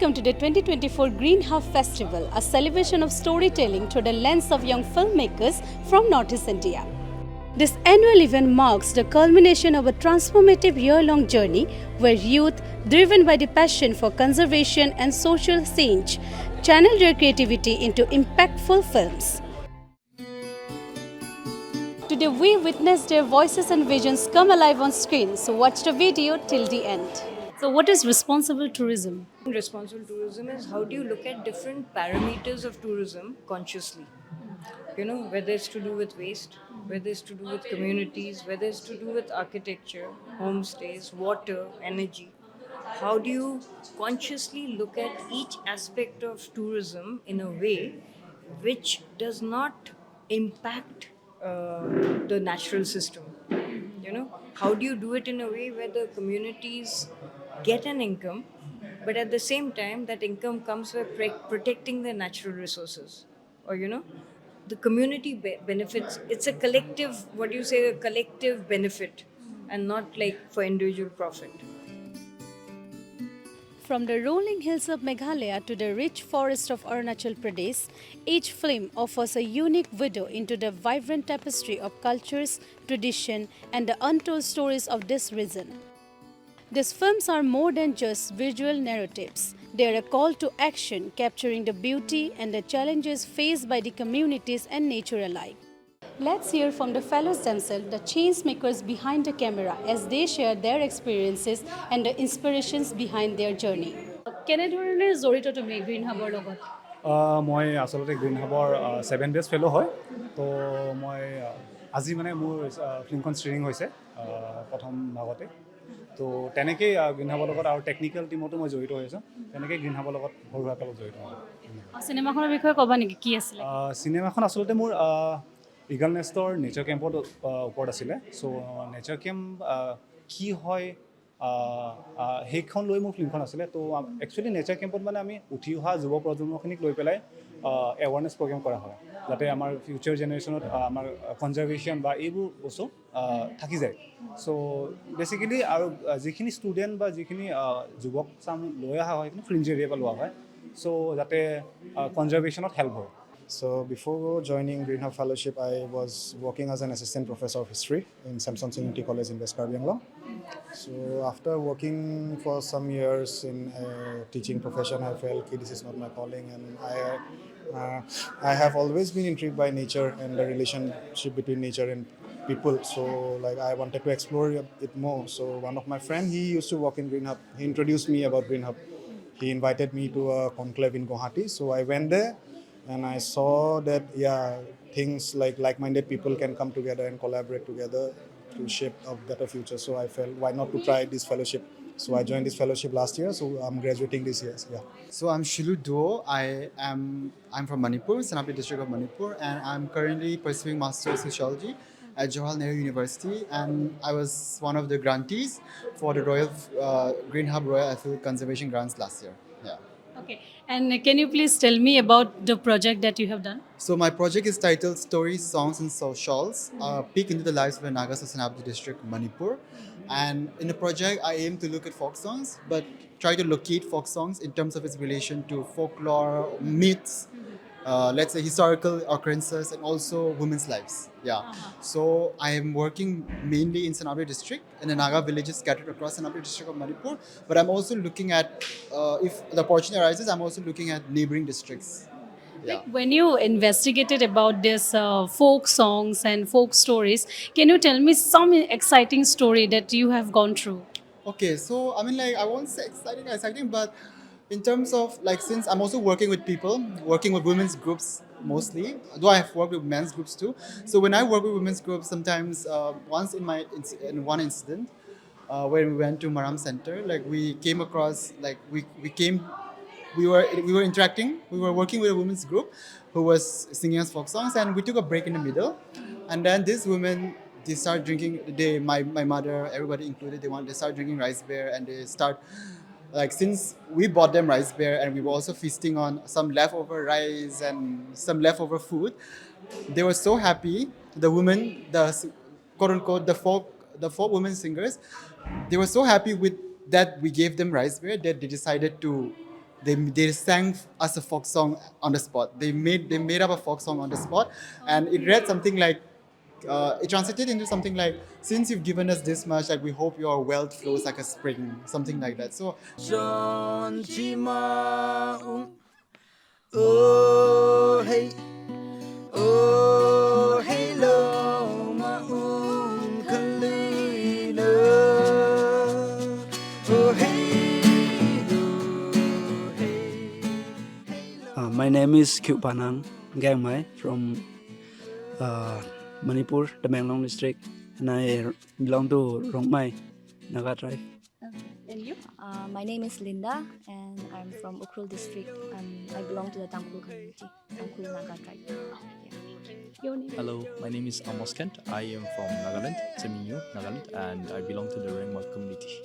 Welcome to the 2024 Green Hub Festival, a celebration of storytelling through the lens of young filmmakers from Northeast India. This annual event marks the culmination of a transformative year-long journey where youth, driven by the passion for conservation and social change, channel their creativity into impactful films. Today we witness their voices and visions come alive on screen, so watch the video till the end. So what is responsible tourism? Responsible tourism is how do you look at different parameters of tourism consciously? Whether it's to do with waste, whether it's to do with communities, whether it's to do with architecture, homestays, water, energy. How do you consciously look at each aspect of tourism in a way which does not impact the natural system? How do you do it in a way where the communities get an income, but at the same time that income comes by protecting the natural resources, or the community benefits. It's a collective, what do you say, a collective benefit, and not like for individual profit. From the rolling hills of Meghalaya to the rich forest of Arunachal Pradesh, each film offers a unique window into the vibrant tapestry of cultures, tradition, and the untold stories of this region. These films are more than just visual narratives. They are a call to action, capturing the beauty and the challenges faced by the communities and nature alike. Let's hear from the fellows themselves, the change makers behind the camera, as they share their experiences and the inspirations behind their journey. কেনেধৰণে জড়িত তুমি green হাবৰ লগত? মই আচলতে green হাবৰ 7 days ফেলো হয়। তো মই আজি মানে মোৰ ফিল্মখন ষ্ট্ৰিমিং হৈছে প্ৰথম ভাগতে। তো তেনেকেই গ্ৰীণ হাবৰ লগত আৰু টেকনিকেল টিমতো মই জড়িত হৈ আছোঁ। তেনেকেই গ্ৰীণ হাবৰ লগত সৰুভাৱে জড়িত হয়। চিনেমাখনৰ বিষয়ে ক'বা নেকি, কি আছিলে? চিনেমাখন আচলতে মোৰ ইগল নেষ্টৰ নেচাৰ কেম্পৰ ওপৰত আছিলে। চ' নেচাৰ কেম্প কি হয় সেইখন লৈ মোৰ ফিল্মখন আছিলে। তো একচুৱেলি নেচাৰ কেম্পত মানে আমি উঠি অহা যুৱ প্ৰজন্মখিনিক লৈ পেলাই এৱাৰনেছ প্ৰগ্ৰেম কৰা হয়, যাতে আমাৰ ফিউচাৰ জেনেৰেশ্যনত আমাৰ কনজাৰ্ভেশ্যন বা এইবোৰ বস্তু থাকি যায়। চ' বেচিকেলি আৰু যিখিনি ষ্টুডেণ্ট বা যিখিনি যুৱক চাম লৈ অহা হয় সেইখিনি ফ্ৰিঞ্জ এৰিয়াৰ পৰা লোৱা হয়, চ' যাতে কনজাৰ্ভেশ্যনত হেল্প হয়। So before joining Green Hub Fellowship, I was working as an assistant professor of history in Samson Unity College in West Karbi Anglong. So after working for some years in a teaching profession, I felt this is not my calling, and I have always been intrigued by nature and the relationship between nature and people. So like I wanted to explore it more. So one of my friends, he used to work in Green Hub. He introduced me about Green Hub. He invited me to a conclave in Guwahati. So I went there. And I saw that, things like-minded people can come together and collaborate together to shape a better future. So I felt, why not to try this fellowship? So I joined this fellowship last year. So I'm graduating this year. Yeah. So I'm Shilu Duo. I'm from Manipur, Senapi district of Manipur, and I'm currently pursuing Master of Sociology at Jawaharlal Nehru University. And I was one of the grantees for the Green Hub Royal Affiliate Conservation Grants last year. Yeah. Okay, and can you please tell me about the project that you have done? So my project is titled Stories, Songs and Shawls, Peek into the Lives of the Nagas of Senapi district, Manipur. And in the project, I aim to look at folk songs, but try to locate folk songs in terms of its relation to folklore, myths, let's say historical occurrences, and also women's lives. Yeah. So I am working mainly in Senapi district, in the Naga villages scattered across Senapi district of Manipur. But I'm also looking at, if the opportunity arises, I'm also looking at neighboring districts. Yeah. Like when you investigated about this folk songs and folk stories, can you tell me some exciting story that you have gone through? Okay, so I mean, like, I won't say exciting, but in terms of, like, since I'm also working with people, working with women's groups mostly, though I have worked with men's groups too. So when I work with women's groups, sometimes once in one incident, when we went to Maram Center, like we came across, like we were interacting, we were working with a women's group who was singing us folk songs, and we took a break in the middle, and then these women, they start drinking. My mother, everybody included, they start drinking rice beer, and they start, like, since we bought them rice beer and we were also feasting on some leftover rice and some leftover food, they were so happy. The women, the quote unquote the folk women singers, they were so happy with that we gave them rice beer that they decided to they sang us a folk song on the spot. They made up a folk song on the spot, and it read something like. It translated into something like, since you've given us this much, like we hope your wealth flows like a spring, something like that. So oh hey, oh hey lo maung kalina, oh hey, oh hey. My name is Kyu Panang Gangmai from Manipur, the Menglong district, and I belong to Rongmai, Naga tribe. And you? My name is Linda, and I'm from Ukhrul district. I belong to the Tangkhul community, Tangkhul Naga tribe. Your name? Hello, my name is Amos Kent. I am from Nagaland, Seminyo, Nagaland, and I belong to the Rengma community.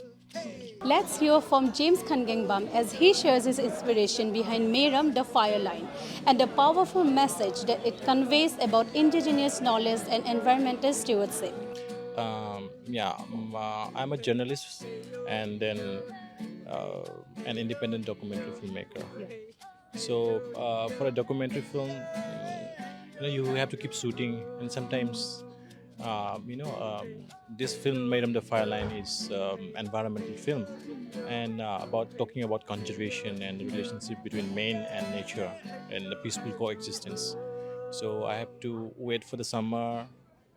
Let's hear from James Khangengbam as he shares his inspiration behind Meram, the fire line, and the powerful message that it conveys about indigenous knowledge and environmental stewardship. I'm a journalist and then an independent documentary filmmaker. So for a documentary film, you have to keep shooting, and sometimes this film Madam the Fireline is environmental film and about talking about conservation and the relationship between man and nature and the peaceful coexistence. So I have to wait for the summer,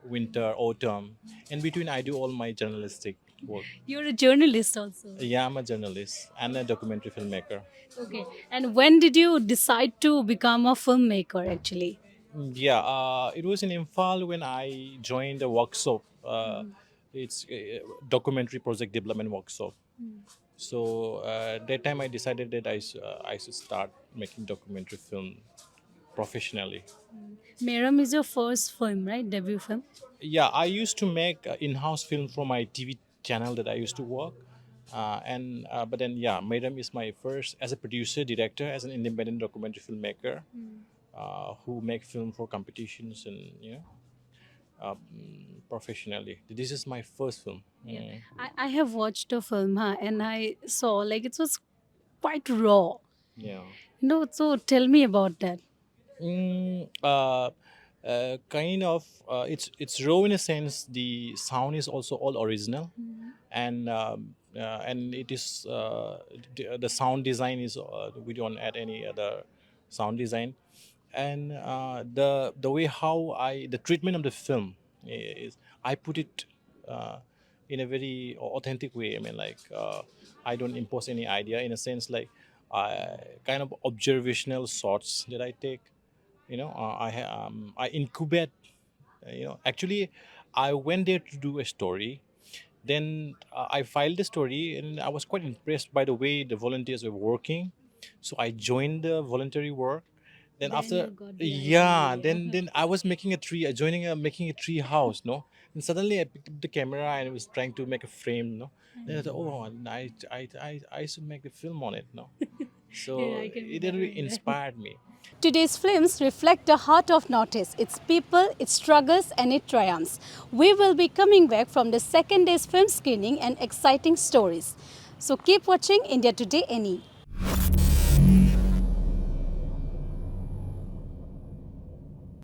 winter, autumn. In between, I do all my journalistic work. You're a journalist also. Yeah, I'm a journalist and a documentary filmmaker. Okay. And when did you decide to become a filmmaker actually? It was in Imphal when I joined a workshop. It's a documentary project development workshop. So that time I decided that I should start making documentary film professionally. Meram is your first film, right? Debut film? Yeah, I used to make in-house film for my TV channel that I used to work. But then Madam is my first as a producer, director, as an independent documentary filmmaker who make film for competitions and professionally. This is my first film. I have watched a film, and I saw like it was quite raw. Yeah. So tell me about that. It's raw in a sense. The sound is also all original, and it is the sound design is we don't add any other sound design, and the way how the treatment of the film is I put it in a very authentic way. I mean, like I don't impose any idea in a sense, like kind of observational shots that I take. I incubate. Actually, I went there to do a story. Then I filed the story, and I was quite impressed by the way the volunteers were working. So I joined the voluntary work. Then after, you got the idea. then I was making making a tree house, no. And suddenly I picked up the camera and I was trying to make a frame, no. Then I thought, oh, I should make a film on it, no. So Yeah, I can it remember really that. inspired me. Today's films reflect the heart of Northeast, its people, its struggles and its triumphs. We will be coming back from the second day's film screening and exciting stories. So keep watching India Today NE.